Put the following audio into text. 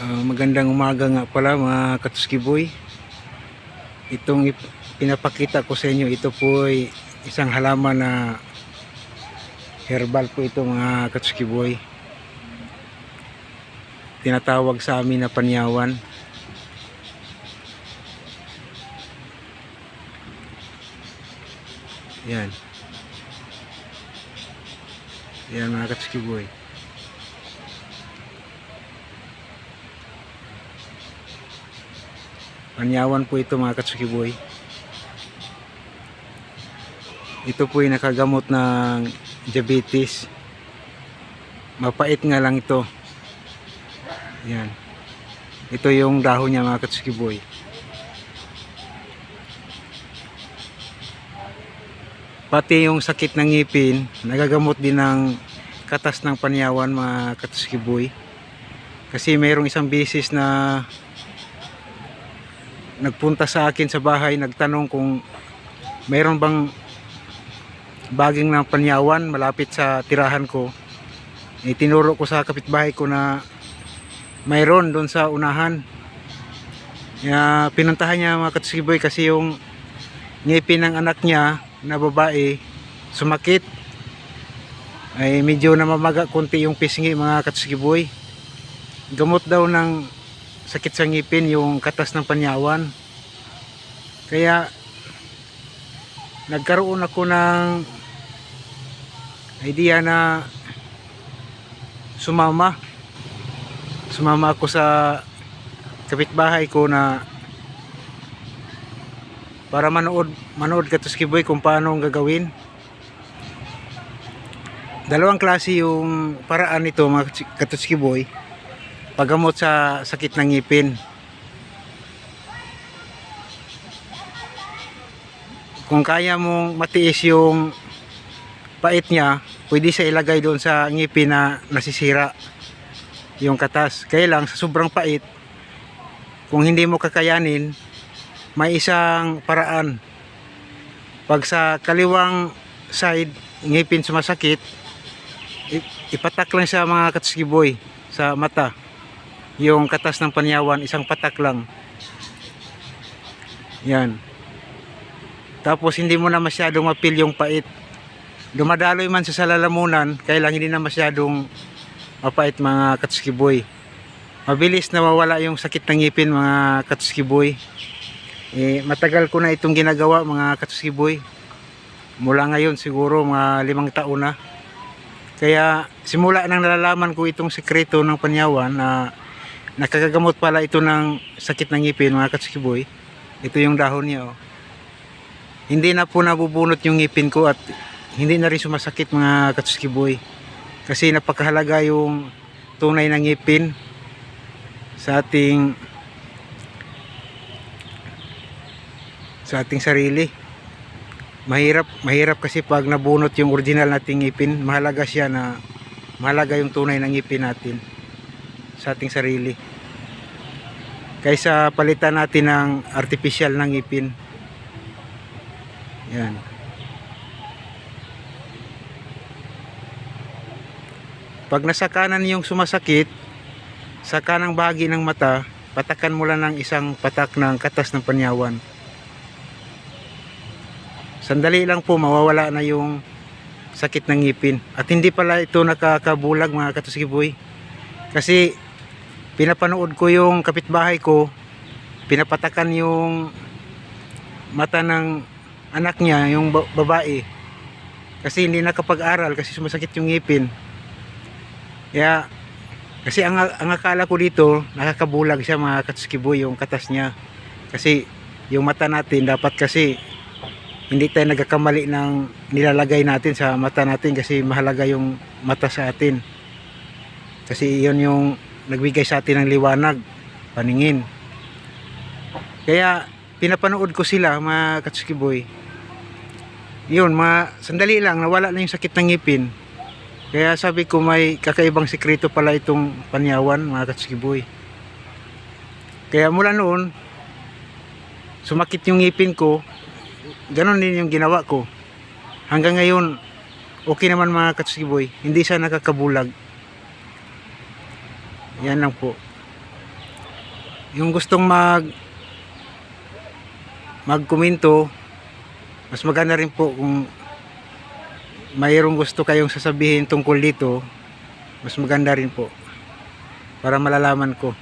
Magandang umaga nga pala mga Katsuki Boy. Itong pinapakita ko sa inyo, ito po ay isang halaman na herbal po ito mga Katsuki Boy. Tinatawag sa amin na panyawan. Yan. Yan mga Katsuki Boy. Panyawan po ito mga Katsuki Boy. Ito po ay nakagamot ng diabetes. Mapait nga lang ito. Yan. Ito yung dahon niya mga Katsuki Boy. Pati yung sakit ng ngipin, nagagamot din ng katas ng panyawan mga Katsuki Boy. Kasi mayroong isang beses na nagpunta sa akin sa bahay, nagtanong kung mayroon bang baging ng panyawan malapit sa tirahan ko. Tinuro ko sa kapitbahay ko na mayroon doon sa unahan. Pinuntahan niya mga Katsuki Boy kasi yung ngipin ng anak niya na babae sumakit. Ay medyo namamaga konti yung pisngi mga Katsuki Boy. Gamot daw ng sakit sa ngipin yung katas ng panyawan. Kaya nagkaroon ako ng idea na sumama ako sa kapitbahay ko na para manood Katsuki Boy kung paano ang gagawin. Dalawang klase yung paraan nito mga Katsuki Boy paggamot sa sakit ng ngipin. Kung kaya mong matiis yung pait niya, pwede sa ilagay doon sa ngipin na nasisira yung katas. Kaya lang sa sobrang pait, kung hindi mo kakayanin, may isang paraan. Pag sa kaliwang side ngipin sumasakit, ipatak lang sa mga Katsuki Boy sa mata yung katas ng panyawan, isang patak lang. Yan. Tapos hindi mo na masyadong mapil yung pait. Dumadaloy man sa lalamunan, kaya lang hindi na masyadong mapait mga Katsuki Boy. Mabilis na mawala yung sakit ng ngipin mga Katsuki Boy. Matagal ko na itong ginagawa mga Katsuki Boy. Mula ngayon siguro mga 5 taon na. Kaya simula nang nalalaman ko itong sekreto ng panyawan na nakagagamot pala ito ng sakit ng ngipin mga Katsuki Boy. Ito yung dahon niya oh. Hindi na po nabubunot yung ngipin ko at hindi na rin sumasakit mga Katsuki Boy. Kasi napakahalaga yung tunay ng ngipin sa ating sarili. Mahirap kasi pag nabunot yung original nating ngipin. Mahalaga siya na mahalaga yung tunay ng ngipin natin sa ating sarili kaysa palitan natin ng artificial ng ngipin. Yan. Pag nasa kanan yung sumasakit, sa kanang bahagi ng mata, patakan mo lang ng isang patak ng katas ng panyawan. Sandali lang po mawawala na yung sakit ng ngipin. At hindi pala ito nakakabulag mga Katsuki Boy. Kasi pinapanood ko yung kapitbahay ko, pinapatakan yung mata ng anak niya, yung babae. Kasi hindi nakapag-aral kasi sumasakit yung ngipin. Kaya kasi ang akala ko dito, nakakabulag siya mga Katsuki Boy yung katas niya. Kasi yung mata natin dapat kasi hindi tayo nagkakamali ng nilalagay natin sa mata natin kasi mahalaga yung mata sa atin. Kasi yun yung nagbigay sa atin ng liwanag, paningin. Kaya pinapanood ko sila mga Katsuki Boy. Yun, sandali lang nawala na yung sakit ng ngipin. Kaya sabi ko may kakaibang sikreto pala itong panyawan mga Katsuki Boy. Kaya mula noon sumakit yung ngipin ko, ganon din yung ginawa ko. Hanggang ngayon okay naman mga Katsuki Boy, hindi siya nakakabulag. Yan lang po. yung gustong magkomento, mas maganda rin po kung mayroong gusto kayong sasabihin tungkol dito, mas maganda rin po para malalaman ko.